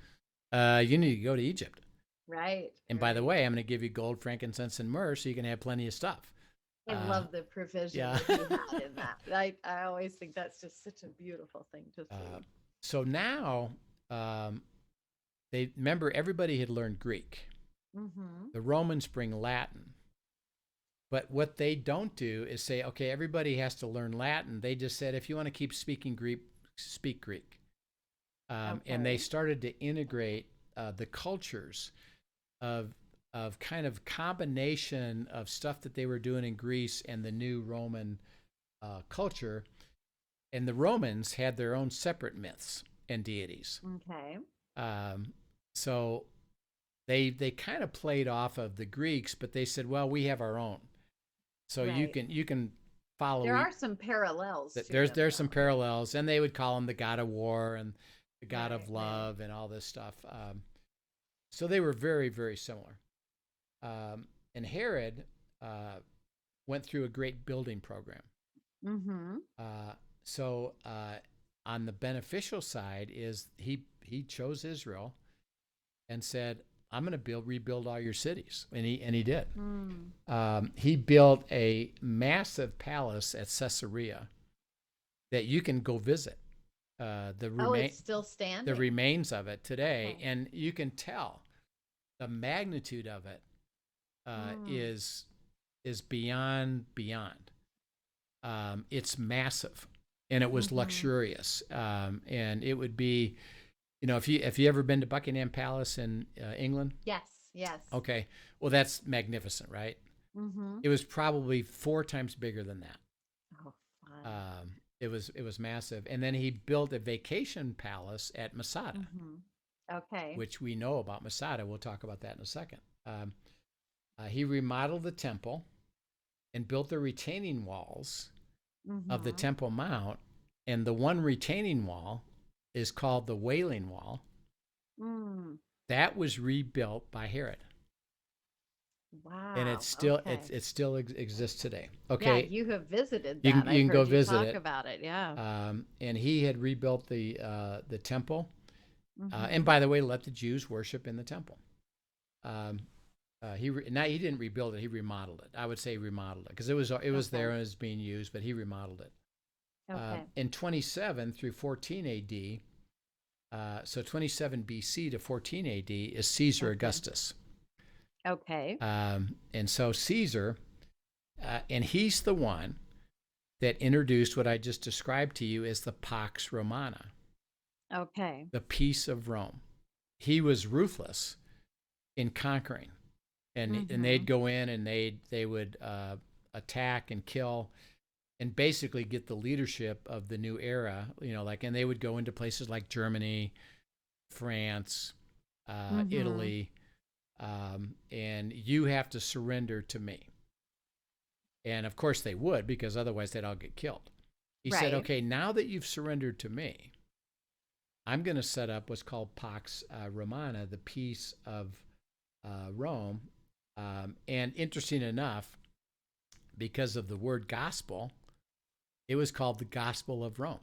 S2: you need to go to Egypt.
S3: Right.
S2: And by the
S3: Right.
S2: way, I'm going to give you gold, frankincense, and myrrh so you can have plenty of stuff.
S3: I love the provision
S2: Yeah.
S3: that he had in that. I always think that's just such a beautiful thing to see.
S2: So now, they remember everybody had learned Greek.
S3: Mm-hmm.
S2: The Romans bring Latin. But what they don't do is say, okay, everybody has to learn Latin. They just said, if you want to keep speaking Greek, speak Greek. And they started to integrate the cultures of kind of combination of stuff that they were doing in Greece and the new Roman culture. And the Romans had their own separate myths and deities.
S3: Okay.
S2: So they kind of played off of the Greeks, but they said, well, we have our own. So you can follow.
S3: There are some parallels.
S2: There's some parallels, and they would call him the god of war and the god of love and all this stuff. So they were very, very similar. And Herod went through a great building program.
S3: Mm-hmm.
S2: So on the beneficial side is he chose Israel and said, I'm going to rebuild all your cities. And he did. He built a massive palace at Caesarea that you can go visit.
S3: It's still standing.
S2: The remains of it today. Okay. And you can tell the magnitude of it is beyond. It's massive, and it was luxurious. And it would be, if you ever been to Buckingham Palace in England?
S3: Yes.
S2: Okay. Well, that's magnificent, right? Mm-hmm. It was probably 4 times bigger than that.
S3: Oh, fun.
S2: It was massive. And then he built a vacation palace at Masada.
S3: Mm-hmm. Okay.
S2: Which we know about Masada. We'll talk about that in a second. He remodeled the temple and built the retaining walls of the Temple Mount. And the one retaining wall is called the Wailing Wall. That was rebuilt by Herod.
S3: Wow.
S2: And it still exists today. Okay.
S3: Yeah, you have visited that.
S2: You can go visit
S3: talk
S2: it.
S3: About it. Yeah.
S2: And he had rebuilt the temple. And by the way, let the Jews worship in the temple. He didn't rebuild it; he remodeled it. I would say remodeled it because it was there and it was being used, but he remodeled it. Okay. In 27 through 14 A.D., so 27 B.C. to 14 A.D. is Caesar Augustus.
S3: Okay.
S2: And so Caesar, and he's the one that introduced what I just described to you as the Pax Romana.
S3: Okay.
S2: The peace of Rome. He was ruthless in conquering, and they'd go in and they would attack and kill, and basically get the leadership of the new era. And they would go into places like Germany, France, Italy, and you have to surrender to me. And of course they would, because otherwise they'd all get killed. He said, okay, now that you've surrendered to me, I'm going to set up what's called Pax Romana, the peace of Rome. And interesting enough, because of the word gospel, it was called the Gospel of Rome.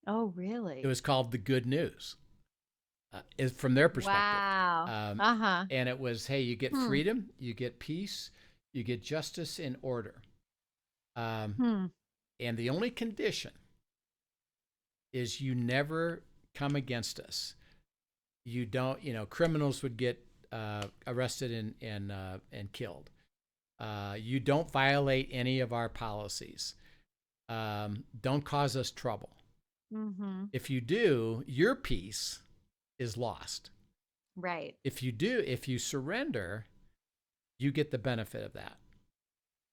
S3: Oh, really?
S2: It was called the Good News. From their perspective.
S3: Wow.
S2: And it was, hey, you get freedom, you get peace, you get justice and order. And the only condition is you never come against us. You don't, criminals would get arrested and killed. You don't violate any of our policies. Don't cause us trouble. If you do, your peace is lost.
S3: Right.
S2: If you surrender, you get the benefit of that.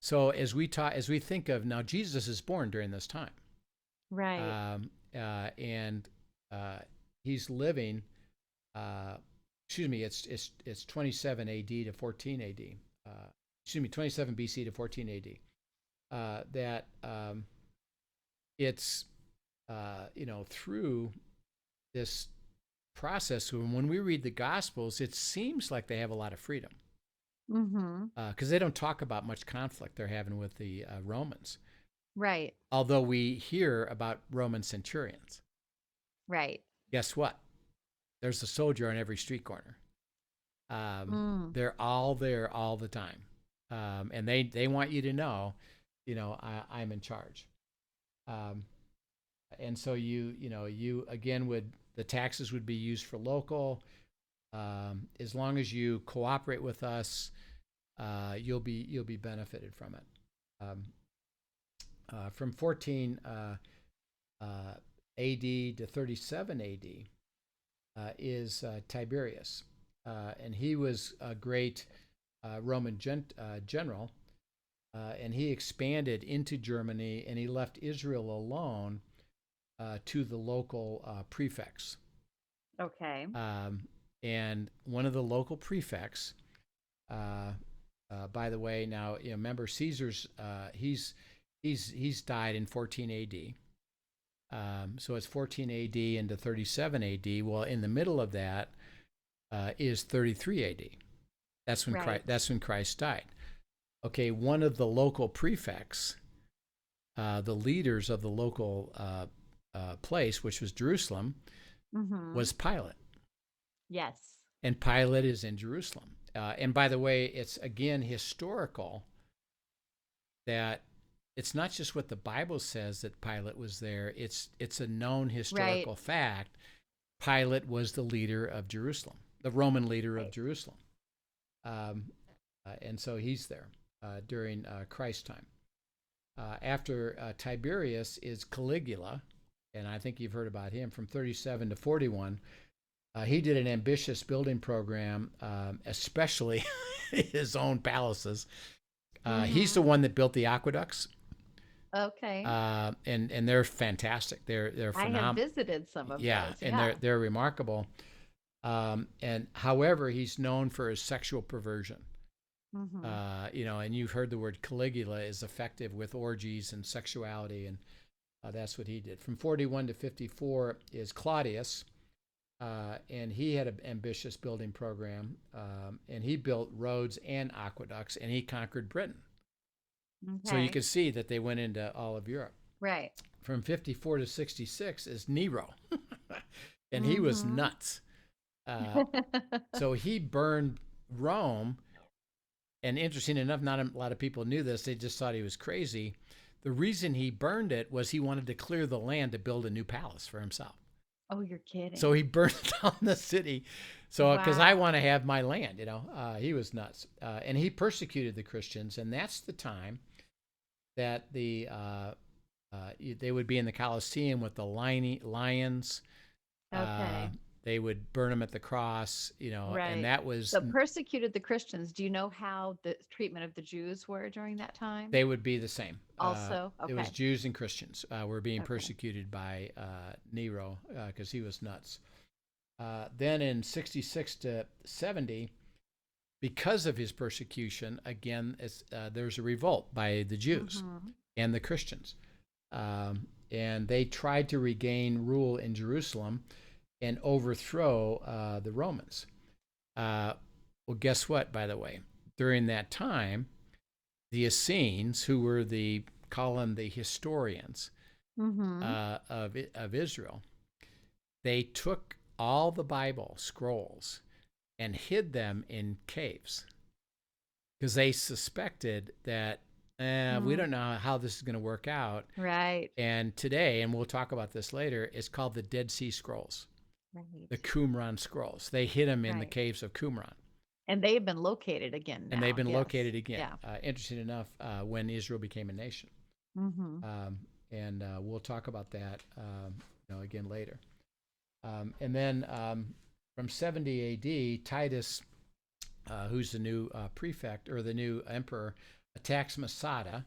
S2: So as we think of now, Jesus is born during this time.
S3: Right.
S2: And he's living. It's 27 A.D. to 14 A.D. 27 B.C. to 14 A.D. That it's through this process, when we read the Gospels, it seems like they have a lot of freedom. Because they don't talk about much conflict they're having with the Romans.
S3: Right.
S2: Although we hear about Roman centurions.
S3: Right.
S2: Guess what? There's a soldier on every street corner. They're all there all the time. And they want you to know, I'm in charge. And so you again the taxes would be used for local. As long as you cooperate with us, you'll be benefited from it. From 14 A.D. to 37 A.D. Is Tiberius, and he was a great Roman general, and he expanded into Germany, and he left Israel alone to the local prefects.
S3: Okay.
S2: And one of the local prefects, by the way, now remember Caesar's he's died in 14 A.D. So it's 14 A.D. into 37 A.D. Well, in the middle of that is 33 A.D. That's when Christ died. Okay, one of the local prefects, the leaders of the local place, which was Jerusalem, was Pilate.
S3: Yes.
S2: And Pilate is in Jerusalem. And by the way, it's again historical that it's not just what the Bible says that Pilate was there. It's a known historical fact. Pilate was the leader of Jerusalem, the Roman leader of Jerusalem. And so he's there during Christ's time. After Tiberius is Caligula, and I think you've heard about him, from 37 to 41. He did an ambitious building program, especially his own palaces. He's the one that built the aqueducts.
S3: Okay.
S2: And they're fantastic. They're phenomenal. I
S3: have visited some of those.
S2: And they're remarkable. And however, he's known for his sexual perversion. And you've heard the word Caligula is effective with orgies and sexuality, and that's what he did. From 41 to 54 is Claudius. And he had an ambitious building program, and he built roads and aqueducts, and he conquered Britain. Okay. So you can see that they went into all of Europe.
S3: Right.
S2: From 54 to 66 is Nero, and he was nuts. So he burned Rome, and interesting enough, not a lot of people knew this. They just thought he was crazy. The reason he burned it was he wanted to clear the land to build a new palace for himself.
S3: Oh, you're kidding.
S2: So he burned down the city. So, because I want to have my land, he was nuts. And he persecuted the Christians. And that's the time that they would be in the Colosseum with the lions.
S3: Okay.
S2: They would burn them at the cross, and that was...
S3: So persecuted the Christians. Do you know how the treatment of the Jews were during that time?
S2: They would be the same.
S3: Also? Okay.
S2: It was Jews and Christians were being persecuted by Nero because he was nuts. Then in 66 to 70, because of his persecution, again, there's a revolt by the Jews and the Christians. And they tried to regain rule in Jerusalem and overthrow the Romans. Well, guess what, by the way? During that time, the Essenes, who were call them the historians of Israel, they took all the Bible scrolls and hid them in caves because they suspected that we don't know how this is going to work out.
S3: Right.
S2: And today, and we'll talk about this later, it's called the Dead Sea Scrolls.
S3: Right.
S2: The Qumran scrolls. They hid them in the caves of Qumran.
S3: And they've been located again now.
S2: Yeah. Interesting enough, when Israel became a nation. And we'll talk about that again later. And then from 70 A.D., Titus, who's the new prefect or the new emperor, attacks Masada,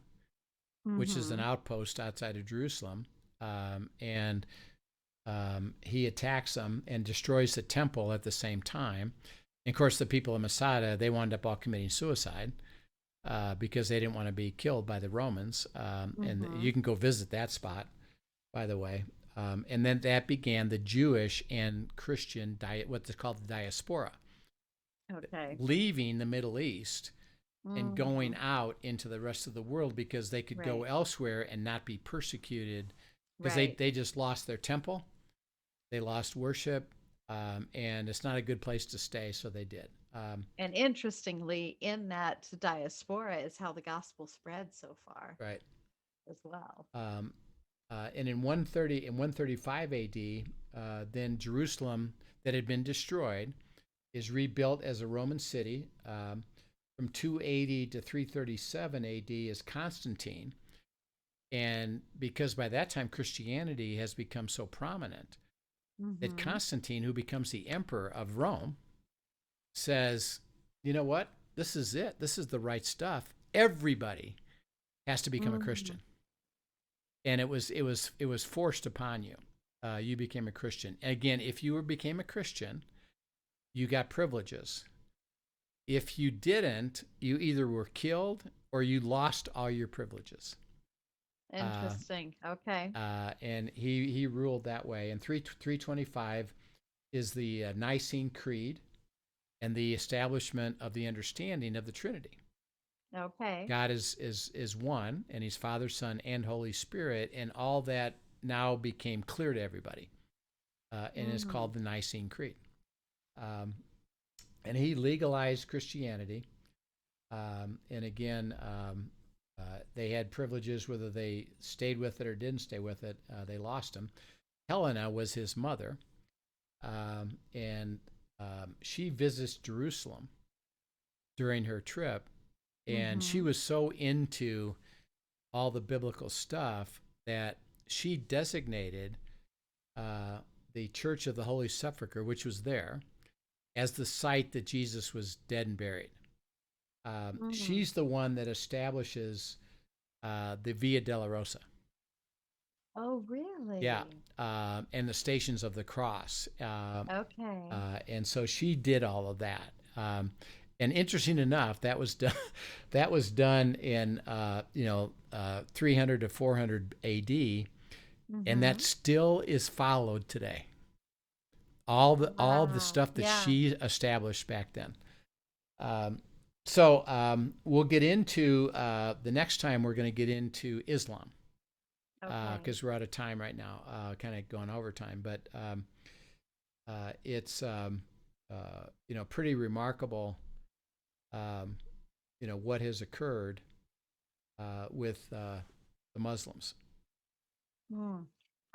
S2: which is an outpost outside of Jerusalem. And he attacks them and destroys the temple at the same time. And of course, the people of Masada, they wound up all committing suicide because they didn't want to be killed by the Romans. And you can go visit that spot, by the way. And then that began the Jewish and Christian what's called the diaspora.
S3: Okay.
S2: Leaving the Middle East and going out into the rest of the world because they could go elsewhere and not be persecuted because they just lost their temple. They lost worship. and it's not a good place to stay, so they did.
S3: And interestingly, in that diaspora is how the gospel spread so far
S2: Right.
S3: as well.
S2: And in 135 AD, then Jerusalem that had been destroyed is rebuilt as a Roman city. From 280 to 337 AD is Constantine. And because by that time Christianity has become so prominent, that Constantine, who becomes the emperor of Rome, says, you know what? This is it. This is the right stuff. Everybody has to become a Christian. And it was forced upon you. You became a Christian. Again, if you became a Christian, you got privileges. If you didn't, you either were killed or you lost all your privileges.
S3: Interesting. Okay.
S2: And he ruled that way. And 325 is the Nicene Creed and the establishment of the understanding of the Trinity.
S3: Okay.
S2: God is one, and He's Father, Son, and Holy Spirit, and all that now became clear to everybody, and is called the Nicene Creed. And he legalized Christianity, and again, they had privileges whether they stayed with it or didn't stay with it. They lost them. Helena was his mother, and she visits Jerusalem during her trip. And she was so into all the biblical stuff that she designated the Church of the Holy Sepulchre, which was there, as the site that Jesus was dead and buried. She's the one that establishes the Via Dolorosa.
S3: Oh, really?
S2: Yeah, and the Stations of the Cross.
S3: Okay.
S2: And so she did all of that. And interesting enough, that was done. That was done in 300 to 400 A.D., and that still is followed today. All the stuff that she established back then. So we'll get into the next time. We're going to get into Islam because we're out of time right now. Kind of going over time, but it's pretty remarkable. What has occurred with the Muslims.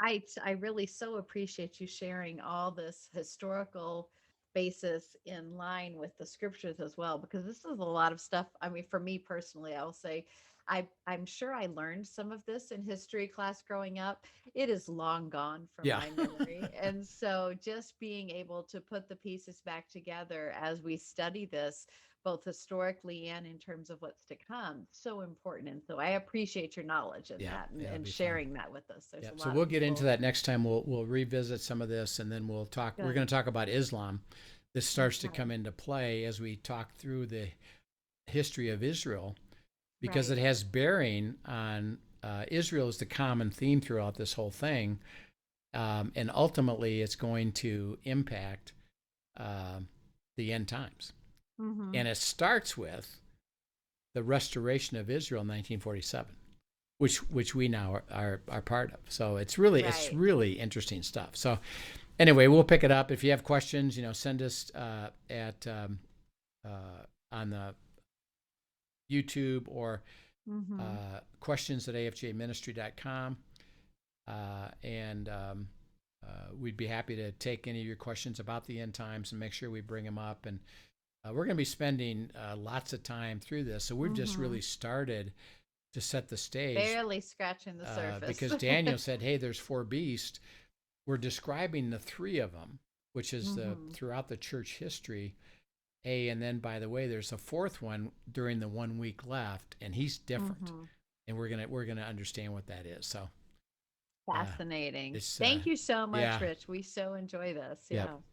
S3: I really so appreciate you sharing all this historical basis in line with the scriptures as well, because this is a lot of stuff. I mean, for me personally, I'll say I'm sure I learned some of this in history class growing up. It is long gone from my memory. And so just being able to put the pieces back together as we study this, both historically and in terms of what's to come, so important. And so I appreciate your knowledge in that and sharing that with us. There's a lot.
S2: So we'll get into that next time. We'll revisit some of this, and then we'll talk. Good. We're going to talk about Islam. This starts to come into play as we talk through the history of Israel, because it has bearing on Israel is the common theme throughout this whole thing, and ultimately it's going to impact the end times. And it starts with the restoration of Israel in 1947, which we now are part of. So it's really interesting stuff. So anyway, we'll pick it up. If you have questions, send us at on the YouTube or questions@afjministry.com, and we'd be happy to take any of your questions about the end times and make sure we bring them up. And we're going to be spending lots of time through this, so we've just really started to set the stage.
S3: Barely scratching the surface.
S2: Because Daniel said, hey, there's 4 beasts. We're describing the 3 of them, which is throughout the church history. And then, by the way, there's a 4th one during the 1 week left, and he's different. And we're gonna understand what that is. So
S3: fascinating. Thank you so much, Rich. We so enjoy this.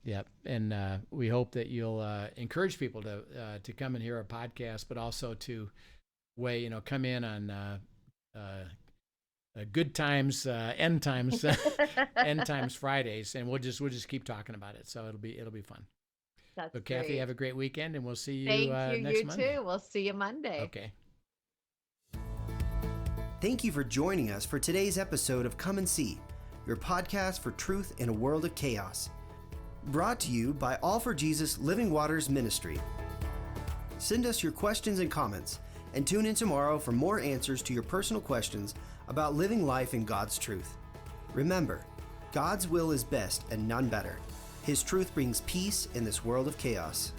S2: Yep. And we hope that you'll encourage people to come and hear our podcast, but also to come in on good times, end times, end times Fridays, and we'll just keep talking about it. So it'll be fun.
S3: That's
S2: so Kathy,
S3: great.
S2: Have a great weekend, and we'll see you
S3: next
S2: Monday.
S3: You too. We'll see you Monday.
S2: Okay.
S1: Thank you for joining us for today's episode of Come and See, your podcast for truth in a world of chaos. Brought to you by All for Jesus Living Waters Ministry. Send us your questions and comments, and tune in tomorrow for more answers to your personal questions about living life in God's truth. Remember, God's will is best and none better. His truth brings peace in this world of chaos.